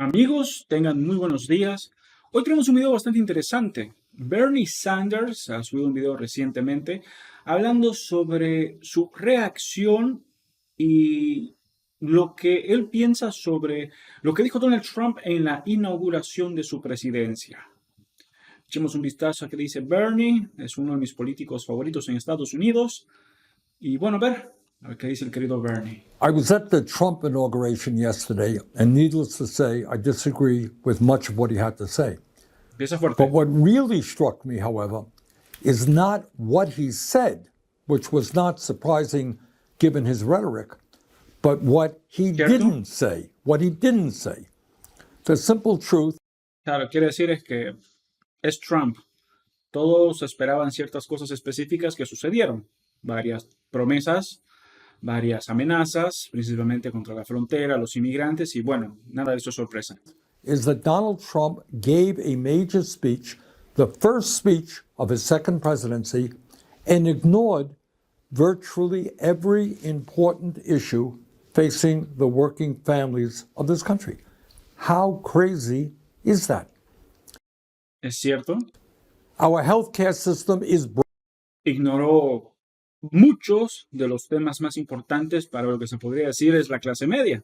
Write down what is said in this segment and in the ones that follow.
Amigos, tengan muy buenos días. Hoy tenemos un video bastante interesante. Bernie Sanders ha subido un video recientemente hablando sobre su reacción y lo que él piensa sobre lo que dijo Donald Trump en la inauguración de su presidencia. Echemos un vistazo a qué dice Bernie. Es uno de mis políticos favoritos en Estados Unidos. Y bueno, a ver qué dice el querido Bernie. I was at the Trump inauguration yesterday, and needless to say, I disagree with much of what he had to say. Empieza fuerte. But what really struck me, however, is not what he said, which was not surprising given his rhetoric, but what he didn't say, The simple truth. Claro, quiere decir es que es Trump. Todos esperaban ciertas cosas específicas que sucedieron. Varias promesas, varias amenazas, principalmente contra la frontera, los inmigrantes, y bueno, nada de eso es sorpresa. Is that Donald Trump gave a major speech, the first speech of his second presidency, and ignored virtually every important issue facing the working families of this country. How crazy is that? ¿Es cierto? Our healthcare system is Ignoró muchos de los temas más importantes para lo que se podría decir es la clase media.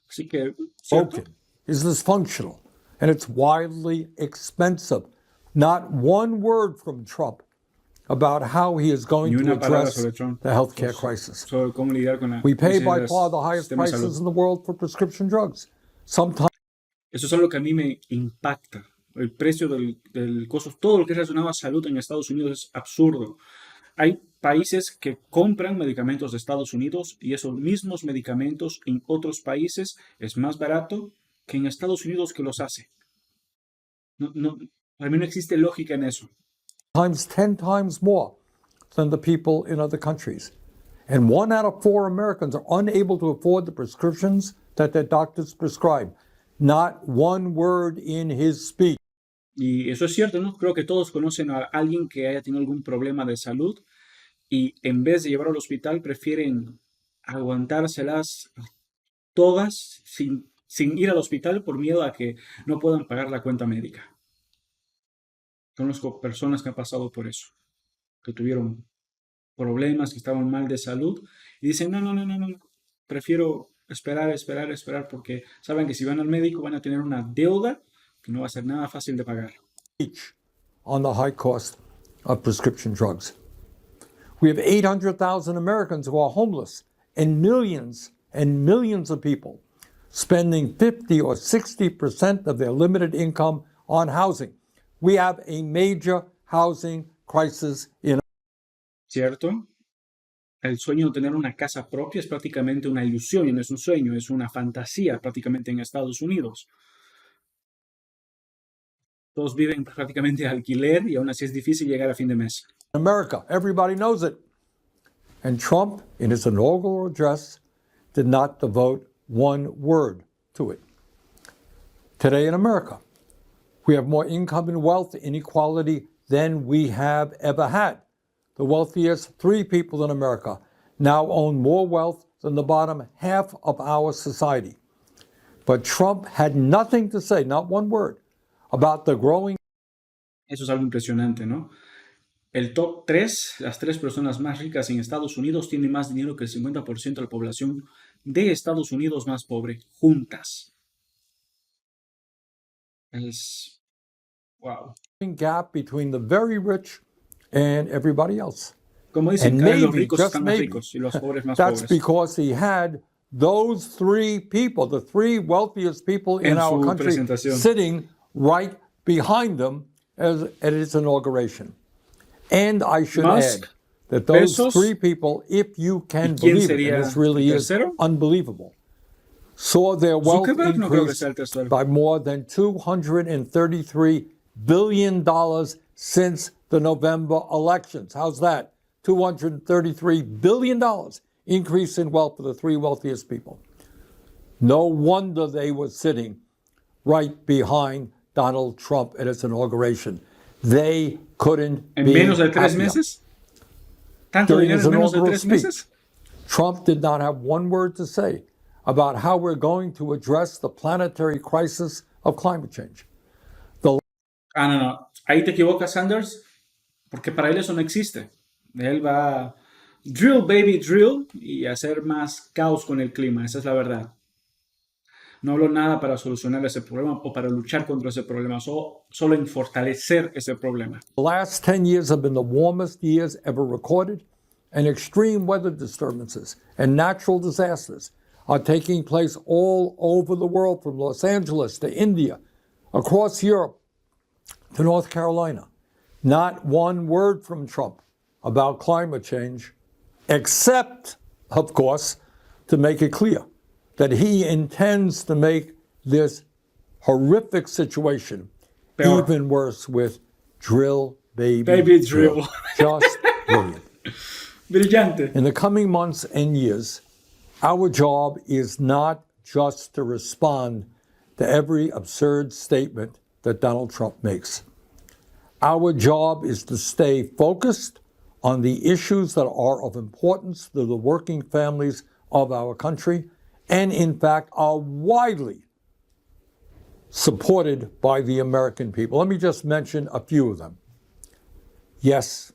Así que, ¿cierto? broken, is dysfunctional, and it's wildly expensive. Not one word from Trump about how he is going to address the healthcare crisis. Sobre cómo lidiar con la We pay crisis by del far the highest sistema de prices salud. in the world for prescription drugs. Sometimes Eso es algo que a mí me impacta. El precio del costo, todo lo que es relacionado a salud en Estados Unidos es absurdo. Hay países que compran medicamentos de Estados Unidos y esos mismos medicamentos en otros países es más barato que en Estados Unidos que los hace. Para mí no existe lógica en eso. 10 times more than the people in other countries. And 1 out of 4 Americans are unable to afford the prescriptions that their doctors prescribe. Not one word in his speech. Y eso es cierto, ¿no? Creo que todos conocen a alguien que haya tenido algún problema de salud y en vez de llevarlo al hospital prefieren aguantárselas todas sin ir al hospital por miedo a que no puedan pagar la cuenta médica. Conozco personas que han pasado por eso, que tuvieron problemas, que estaban mal de salud y dicen, no, prefiero esperar porque saben que si van al médico van a tener una deuda que no va a ser nada fácil de pagar. On the high cost of prescription drugs. We have 800,000 Americans who are homeless and millions of people spending 50 or 60% of their limited income on housing. We have a major housing crisis in. ¿Cierto? El sueño de tener una casa propia es prácticamente una ilusión y no es un sueño, es una fantasía prácticamente en Estados Unidos. Todos viven prácticamente de alquiler y aún así es difícil llegar a fin de mes. America, everybody knows it. And Trump, in his inaugural address, did not devote one word to it. Today in America, we have more income and wealth inequality than we have ever had. The wealthiest 3 people in America now own more wealth than the bottom half of our society. But Trump had nothing to say, not one word, about the growing. Eso es algo impresionante, ¿no? El top 3, las 3 personas más ricas en Estados Unidos tienen más dinero que el 50% de la población de Estados Unidos más pobre, juntas. Es... wow. Gap between the very rich and everybody else. Como dicen, cada vez los ricos están más ricos y los pobres más That's pobres. because he had those 3 people, the 3 wealthiest people in our country, sitting right behind him at his inauguration. And I should add that those 3 people, if you can believe it, and this really is unbelievable, saw their wealth increase by more than $233 billion since the November elections. How's that? $233 billion increase in wealth for the 3 wealthiest people. No wonder they were sitting right behind Donald Trump at his inauguration. They couldn't ¿En be menos de 3 happier. meses? ¿Tanto During dinero his en menos de inaugural 3 speech, meses? Trump did not have one word to say about how we're going to address the planetary crisis of climate change. No. Ahí te equivocas, Sanders, porque para él eso no existe. Él va a drill, baby, drill y hacer más caos con el clima. Esa es la verdad. No hablo nada para solucionar ese problema o para luchar contra ese problema, solo en fortalecer ese problema. The last 10 years have been the warmest years ever recorded, and extreme weather disturbances and natural disasters are taking place all over the world, from Los Angeles to India, across Europe to North Carolina. Not one word from Trump about climate change, except, of course, to make it clear that he intends to make this horrific situation even worse with drill, baby drill. Just brilliant. Brillante. In the coming months and years, our job is not just to respond to every absurd statement that Donald Trump makes. Our job is to stay focused on the issues that are of importance to the working families of our country, and in fact are widely supported by the American people. Let me just mention a few of them. Yes,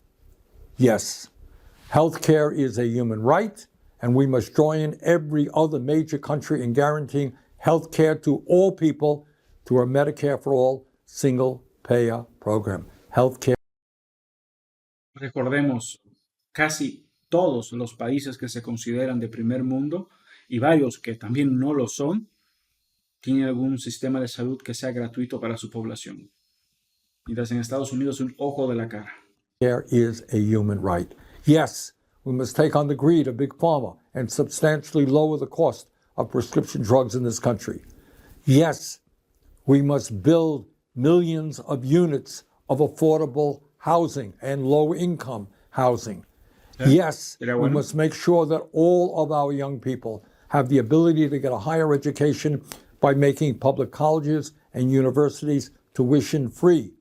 healthcare is a human right, and we must join every other major country in guaranteeing healthcare to all people through our Medicare for All single-payer program. Healthcare. Recordemos, casi todos los países que se consideran de primer mundo y varios que también no lo son, tienen algún sistema de salud que sea gratuito para su población. Mientras en Estados Unidos es un ojo de la cara. Care is a human right. Yes, we must take on the greed of Big Pharma and substantially lower the cost of prescription drugs in this country. Yes, we must build millions of units of affordable housing and low-income housing. Yes, we must make sure that all of our young people have the ability to get a higher education by making public colleges and universities tuition-free.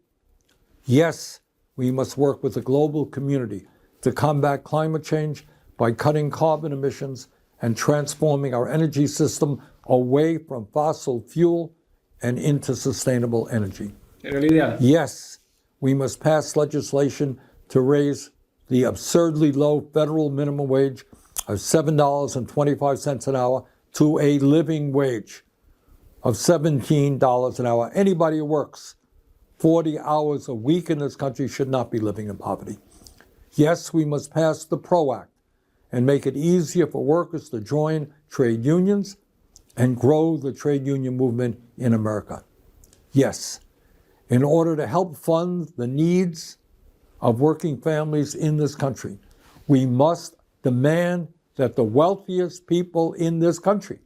Yes, we must work with the global community to combat climate change by cutting carbon emissions and transforming our energy system away from fossil fuel and into sustainable energy. Yes, we must pass legislation to raise the absurdly low federal minimum wage of $7.25 an hour to a living wage of $17 an hour. Anybody who works 40 hours a week in this country should not be living in poverty. Yes, we must pass the PRO Act and make it easier for workers to join trade unions and grow the trade union movement in America. Yes, in order to help fund the needs of working families in this country, we must demand that the wealthiest people in this country,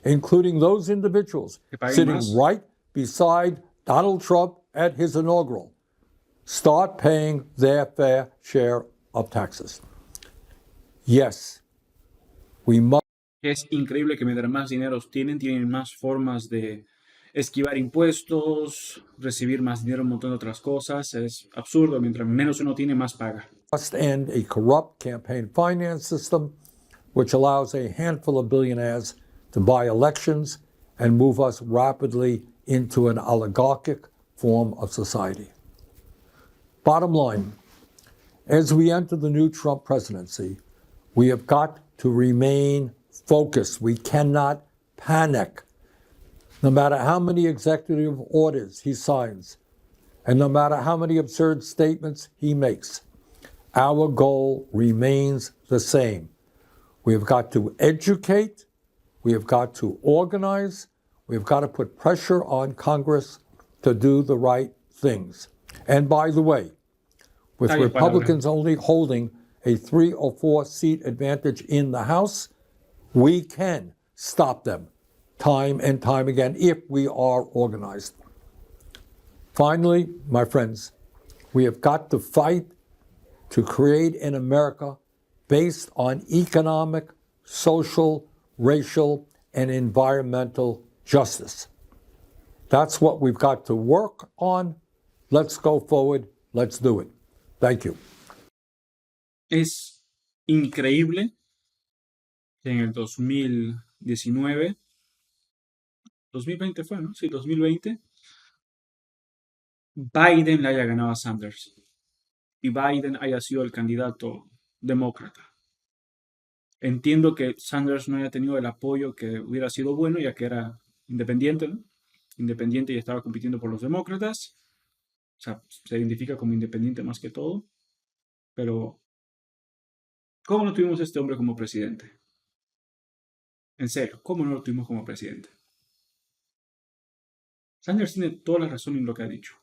including those individuals sitting right beside Donald Trump at his inaugural, start paying their fair share of taxes. Yes, we must. Es increíble que mientras más dinero tienen más formas de esquivar impuestos, recibir más dinero, un montón de otras cosas. Es absurdo. Mientras menos uno tiene, más paga. Must end a corrupt campaign finance system which allows a handful of billionaires to buy elections and move us rapidly into an oligarchic form of society. Bottom line, as we enter the new Trump presidency, we have got to remain focused. We cannot panic. No matter how many executive orders he signs, and no matter how many absurd statements he makes, our goal remains the same. We have got to educate, we have got to organize, we have got to put pressure on Congress to do the right things. And by the way, with Republicans only holding a 3 or 4 seat advantage in the House, we can stop them time and time again if we are organized. Finally, my friends, we have got to fight to create an America based on economic, social, racial, and environmental justice. That's what we've got to work on. Let's go forward. Let's do it. Thank you. Es increíble que en el 2019, 2020 fue, ¿no? Sí, 2020, Biden le haya ganado a Sanders y Biden haya sido el candidato demócrata. Entiendo que Sanders no haya tenido el apoyo que hubiera sido bueno, ya que era independiente, ¿no? Independiente y estaba compitiendo por los demócratas. O sea, se identifica como independiente más que todo. Pero, ¿cómo no tuvimos a este hombre como presidente? En serio, ¿cómo no lo tuvimos como presidente? Sanders tiene toda la razón en lo que ha dicho.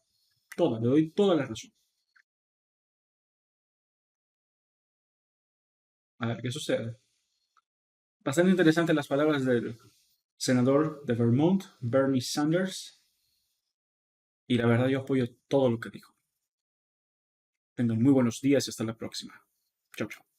Toda, le doy toda la razón. A ver, ¿qué sucede? Bastante interesantes las palabras del senador de Vermont, Bernie Sanders. Y la verdad yo apoyo todo lo que dijo. Tengan muy buenos días y hasta la próxima. Chao, chao.